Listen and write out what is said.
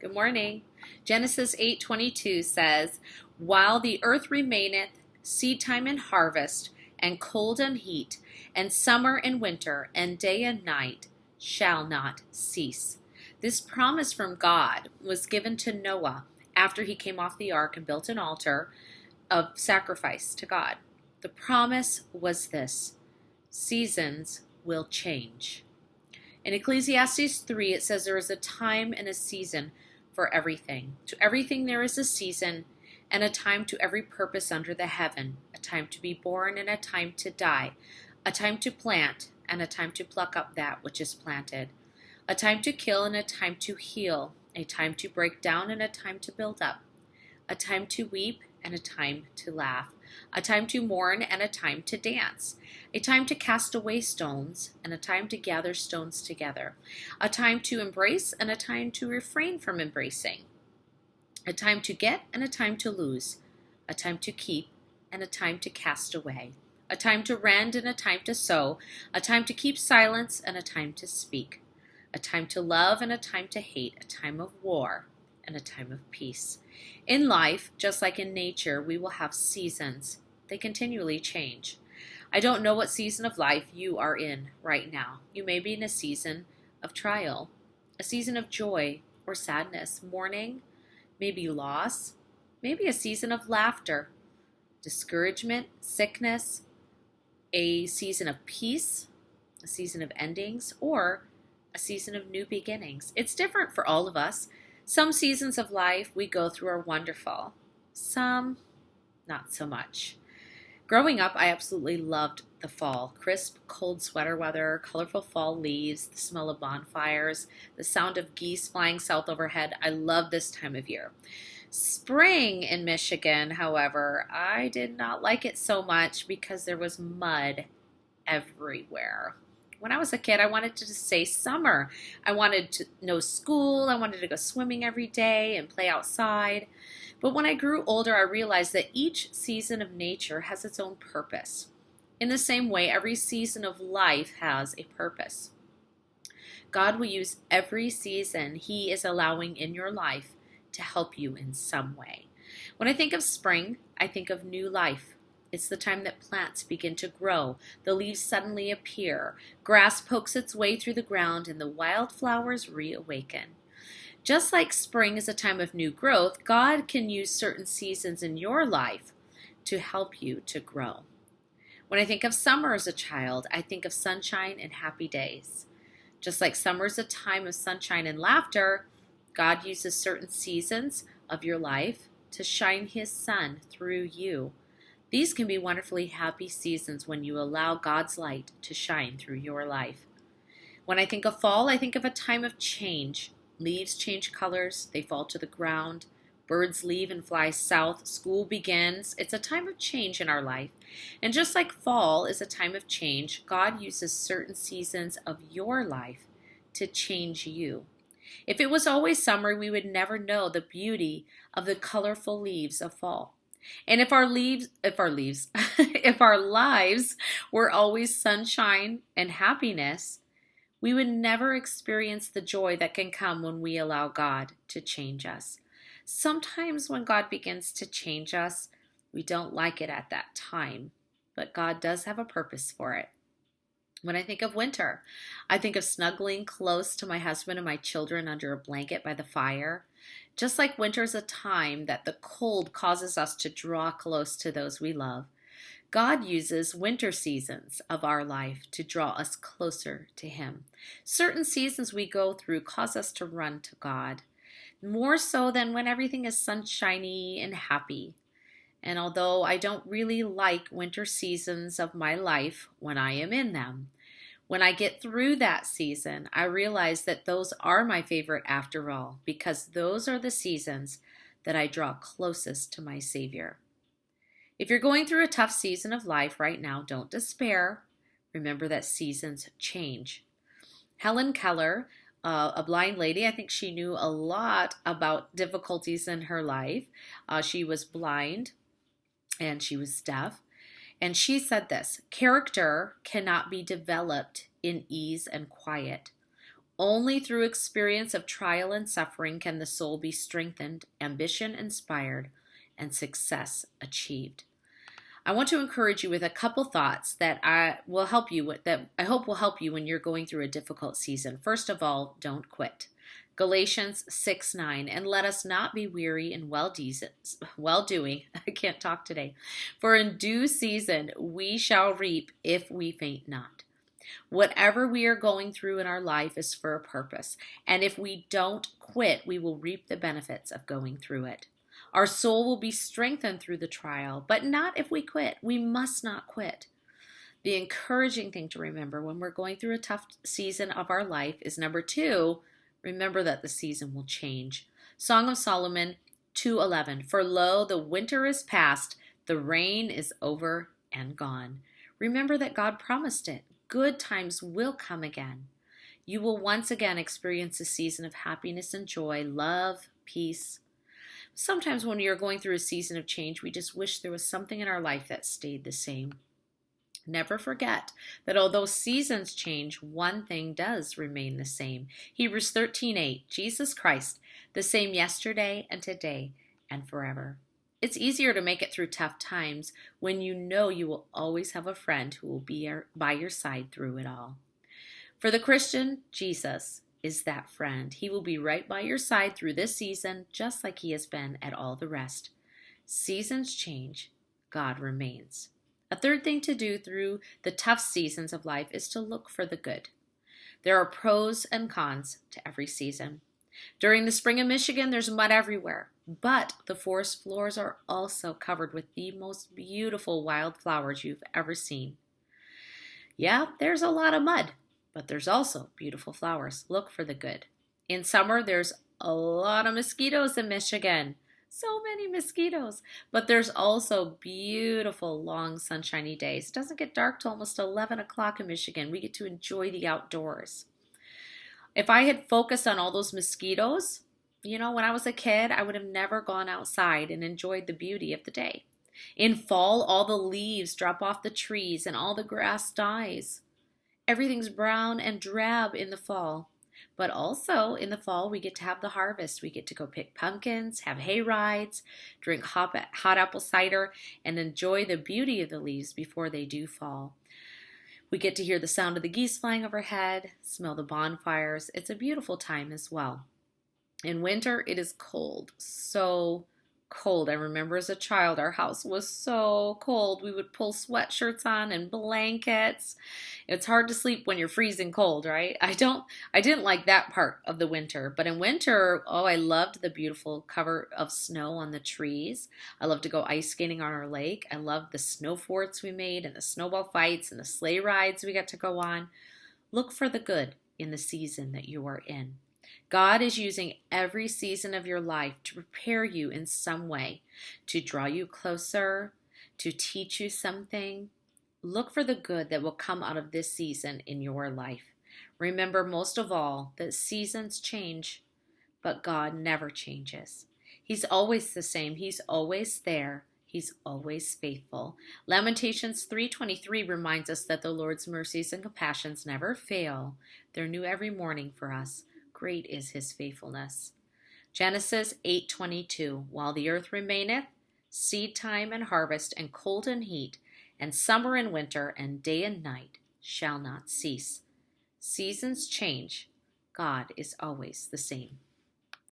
Good morning. Genesis 8:22 says, "While the earth remaineth, seedtime and harvest, and cold and heat, and summer and winter, and day and night shall not cease." This promise from God was given to Noah after he came off the ark and built an altar of sacrifice to God. The promise was this: seasons will change. In Ecclesiastes 3, it says there is a time and a season for everything. To everything there is a season, and a time to every purpose under the heaven, a time to be born and a time to die, a time to plant and a time to pluck up that which is planted, a time to kill and a time to heal, a time to break down and a time to build up, a time to weep and a time to laugh, a time to mourn and a time to dance, a time to cast away stones and a time to gather stones together, a time to embrace and a time to refrain from embracing, a time to get and a time to lose, a time to keep and a time to cast away, a time to rend and a time to sow, a time to keep silence and a time to speak, a time to love and a time to hate, a time of war and a time of peace. In life, just like in nature, we will have seasons. They continually change. I don't know what season of life you are in right now. You may be in a season of trial, a season of joy or sadness, mourning, maybe loss, maybe a season of laughter, discouragement, sickness, a season of peace, a season of endings, or a season of new beginnings. It's different for all of us. Some seasons of life we go through are wonderful. Some, not so much. Growing up, I absolutely loved the fall. Crisp, cold sweater weather, colorful fall leaves, the smell of bonfires, the sound of geese flying south overhead. I love this time of year. Spring in Michigan, however, I did not like it so much because there was mud everywhere. When I was a kid, I wanted to just say summer. I wanted to know school. I wanted to go swimming every day and play outside. But when I grew older, I realized that each season of nature has its own purpose. In the same way, every season of life has a purpose. God will use every season He is allowing in your life to help you in some way. When I think of spring, I think of new life. It's the time that plants begin to grow, the leaves suddenly appear, grass pokes its way through the ground, and the wildflowers reawaken. Just like spring is a time of new growth, God can use certain seasons in your life to help you to grow. When I think of summer as a child, I think of sunshine and happy days. Just like summer is a time of sunshine and laughter, God uses certain seasons of your life to shine His sun through you. These can be wonderfully happy seasons when you allow God's light to shine through your life. When I think of fall, I think of a time of change. Leaves change colors, they fall to the ground. Birds leave and fly south. School begins. It's a time of change in our life. And just like fall is a time of change, God uses certain seasons of your life to change you. If it was always summer, we would never know the beauty of the colorful leaves of fall. And if our if our lives were always sunshine and happiness, we would never experience the joy that can come when we allow God to change us. Sometimes when God begins to change us, we don't like it at that time, but God does have a purpose for it. When I think of winter, I think of snuggling close to my husband and my children under a blanket by the fire. Just like winter is a time that the cold causes us to draw close to those we love, God uses winter seasons of our life to draw us closer to Him. Certain seasons we go through cause us to run to God, more so than when everything is sunshiny and happy. And although I don't really like winter seasons of my life when I am in them, when I get through that season, I realize that those are my favorite after all, because those are the seasons that I draw closest to my Savior. If you're going through a tough season of life right now, don't despair. Remember that seasons change. Helen Keller, a blind lady, I think she knew a lot about difficulties in her life. She was blind and she was deaf. And she said this: character cannot be developed in ease and quiet. Only through experience of trial and suffering can the soul be strengthened, ambition inspired, and success achieved. I want to encourage you with a couple thoughts that I hope will help you when you're going through a difficult season. First of all, don't quit. Galatians 6:9, and let us not be weary in well doing. I can't talk today. For in due season we shall reap if we faint not. Whatever we are going through in our life is for a purpose, and if we don't quit, we will reap the benefits of going through it. Our soul will be strengthened through the trial, but not if we quit. We must not quit. The encouraging thing to remember when we're going through a tough season of our life is number 2, remember that the season will change. Song of Solomon 2:11, for lo, the winter is past, the rain is over and gone. Remember that God promised it. Good times will come again. You will once again experience a season of happiness and joy, love, peace. Sometimes when you're going through a season of change, we just wish there was something in our life that stayed the same. Never forget that although seasons change, one thing does remain the same. Hebrews 13:8, Jesus Christ, the same yesterday and today and forever. It's easier to make it through tough times when you know you will always have a friend who will be by your side through it all. For the Christian, Jesus is that friend. He will be right by your side through this season, just like he has been at all the rest. Seasons change, God remains. A third thing to do through the tough seasons of life is to look for the good. There are pros and cons to every season. During the spring in Michigan, there's mud everywhere, but the forest floors are also covered with the most beautiful wildflowers you've ever seen. Yeah, there's a lot of mud, but there's also beautiful flowers. Look for the good. In summer, there's a lot of mosquitoes in Michigan. So many mosquitoes. But there's also beautiful, long, sunshiny days. It doesn't get dark till almost 11 o'clock in Michigan. We get to enjoy the outdoors. If I had focused on all those mosquitoes, when I was a kid, I would have never gone outside and enjoyed the beauty of the day. In fall, all the leaves drop off the trees and all the grass dies. Everything's brown and drab in the fall. But also in the fall, we get to have the harvest. We get to go pick pumpkins, have hay rides, drink hot apple cider, and enjoy the beauty of the leaves before they do fall. We get to hear the sound of the geese flying overhead, smell the bonfires. It's a beautiful time as well. In winter, it is cold, so cold. I remember as a child, our house was so cold. We would pull sweatshirts on and blankets. It's hard to sleep when you're freezing cold, right? I didn't like that part of the winter, but in winter, I loved the beautiful cover of snow on the trees. I loved to go ice skating on our lake. I loved the snow forts we made and the snowball fights and the sleigh rides we got to go on. Look for the good in the season that you are in. God is using every season of your life to prepare you in some way, to draw you closer, to teach you something. Look for the good that will come out of this season in your life. Remember most of all that seasons change, but God never changes. He's always the same. He's always there. He's always faithful. Lamentations 3:23 reminds us that the Lord's mercies and compassions never fail. They're new every morning for us. Great is his faithfulness. Genesis 8:22, while the earth remaineth, seed time and harvest and cold and heat, and summer and winter and day and night shall not cease. Seasons change. God is always the same.